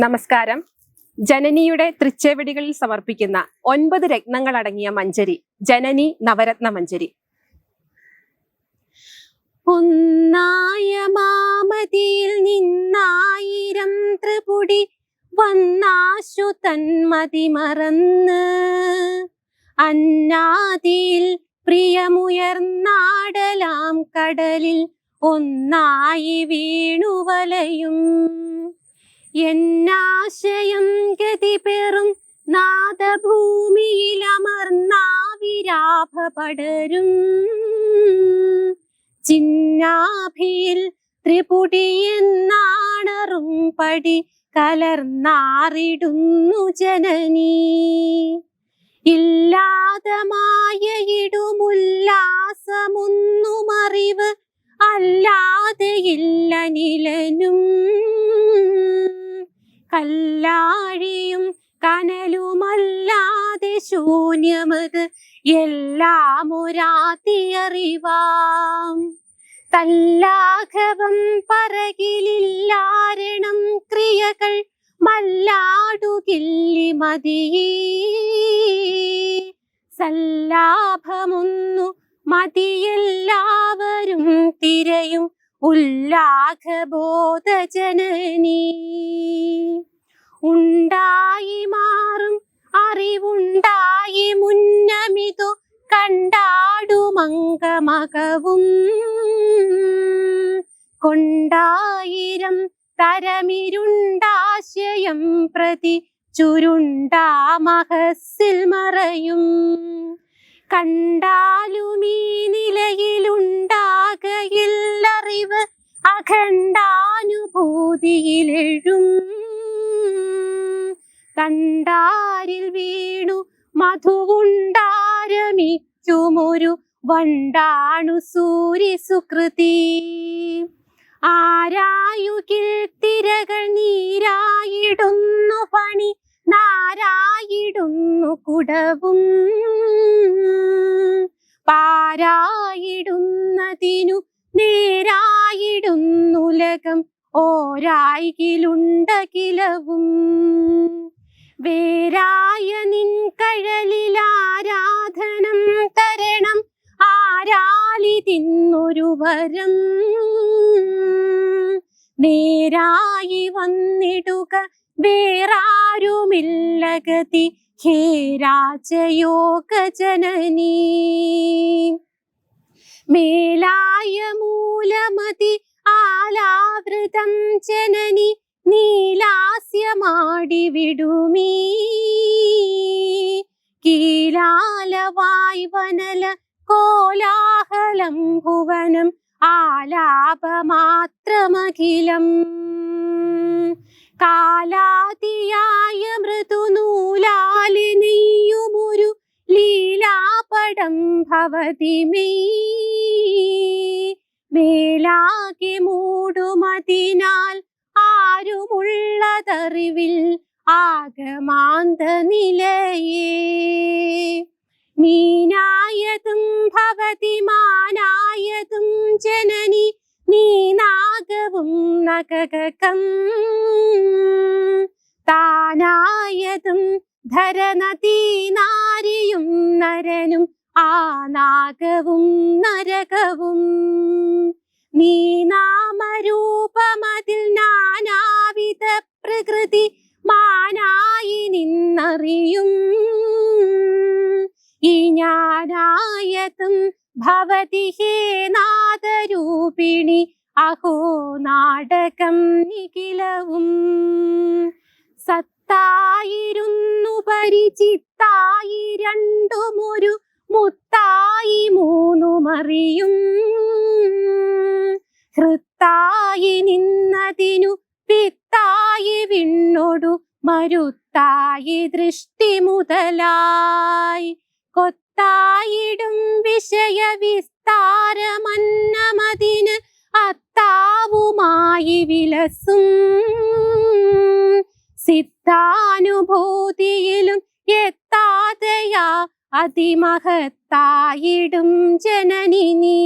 നമസ്കാരം. ജനനിയുടെ തൃച്ചേവടികളിൽ സമർപ്പിക്കുന്ന 9 രത്നങ്ങളടങ്ങിയ മഞ്ജരി, ജനനി നവരത്ന മഞ്ജരി. ഒന്നായ മാമതിയിൽ നിന്നായിരം ത്രിപുടി വന്നാശു തന്മതി മറന്ന് അന്നാദിയിൽ പ്രിയമുയർന്നാടലാം കടലിൽ ഒന്നായി വീണുവലയും എന്നാശയം ഗതി പെറും നാദഭൂമിയിലമർന്നാവിരാഭ പടരും ചിന്നാഭിയിൽ ത്രിപുടി എന്നാണറും പടി കലർന്നാറിടുന്നു ജനനീ. ഇല്ലാതെ മായയിടുമുല്ലാസമൊന്നുമറിവ് അല്ലാതെ ഇല്ല നിലനും കല്ലാഴിയും കനലുമല്ലാതെ ശൂന്യമത് എല്ലാം ഒരാതിയറിവാം. തല്ലാഘവം പറകിലില്ലാരണം ക്രിയകൾ മല്ലാടുകില്ലി മതിയേ. സല്ലാഭമൊന്നു മതിയെല്ലാവരും തിരയും ഉല്ലാഘബോധ ജനനീ. ഉണ്ടായി മാറും അറിവുണ്ടായി മുന്നമിതു കണ്ടാടുമംഗമകവും കൊണ്ടായിരം തരമിരുണ്ടാശയം പ്രതി ചുരുണ്ടാ മഹസ്സിൽ മറയും. കണ്ടാലുമീ നിലയിലുണ്ടാകയില്ലറിവ് അഖണ്ഡാനുഭൂതിയിലെഴും. തണ്ടാരിൽ വീണു മധുവുണ്ടാരമിക്കുമൊരു വണ്ടാണു സൂര്യ സുകൃതി. ആരായുകിൽ തിരകൾ നീരായിടുന്നു പണി നാരായിടുന്നു കുടവും പാരായിടുന്നതിനു നേരായിടുന്നുലകം ഓരായിലുണ്ടകിലവും. വേരായ നിൻ കഴലിലാരാധനം തരണം ആരാലി തിന്നൊരു വരം. നേരായി വന്നിടുക വേറാരുമില്ല ഗതി ഹേ രാജയോഗ ജനനീ. മേലായ മൂലമതി ആലാവൃതം ജനനി നീലാസ്യമാടി വിടുമീ. കീലാലവായ് വനല കോലാഹലം ഭുവനം ആലാപമാത്രമഖിലം. കാലാതിയായ മൃദുനൂലാലി നെയ്യുമൊരു ലീലാപടം ഭവതി മേ. മേലാകെ മൂടുമതിനാൽ ആരുമുള്ളതറിവിൽ ആഗമാന്ത നിലയേ. മീനായതും ഭവതി മാനായതും ജനനി നീനാഗവും നഗകം. താനായതും ധരനദീനാരിയും നരനും ആ നാഗവും നരകവും. നീ നാമരൂപമതിൽ നാനാവിധ പ്രകൃതി മാനായി നിന്നറിയും. ഈ ജ്ഞാനായതും ഭവതി ഹേ നാദരൂപിണി അഹോ നാടകം നിഖിലവും. സത്തായിരുന്നു പരിചിത്തായി രണ്ടുമൊരു മുത്തായി മൂന്നുമറിയും. ഹൃത്തായി നിന്നതിനു പിത്തായി വിണ്ണൊടു മരുത്തായി ദൃഷ്ടി മുതലായി കൊത്തായിടും വിഷയ വിസ്താരമന്നമതിന് അത്താവുമായി വിലസും. സിദ്ധാനുഭൂതിയിലും എത്താതെയാ അതിമഹത്തായിടും ജനനി നീ.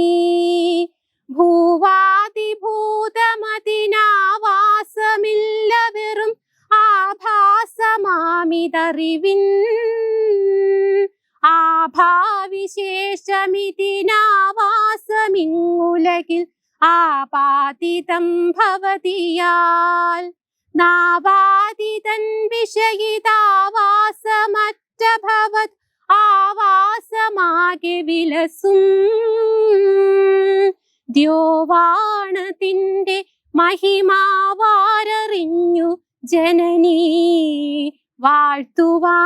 ഭൂവാദിഭൂതമതിനാവാസമില്ല വെറും ആഭാസമിതറിവിൻ ആഭാവിശേഷമിതിനാവാസമിങ്ങുലകിൽ ആപാതിതം ഭവതിയാൽ നാവാതിതൻ വിഷയിതാവാസമറ്റഭവത് ആവാസമാകെ വിലസും ദ്യോവാണതിന്റെ മഹിമാവാരറിഞ്ഞു ജനനീ വാഴ്ത്തുവാനുമരുതേ.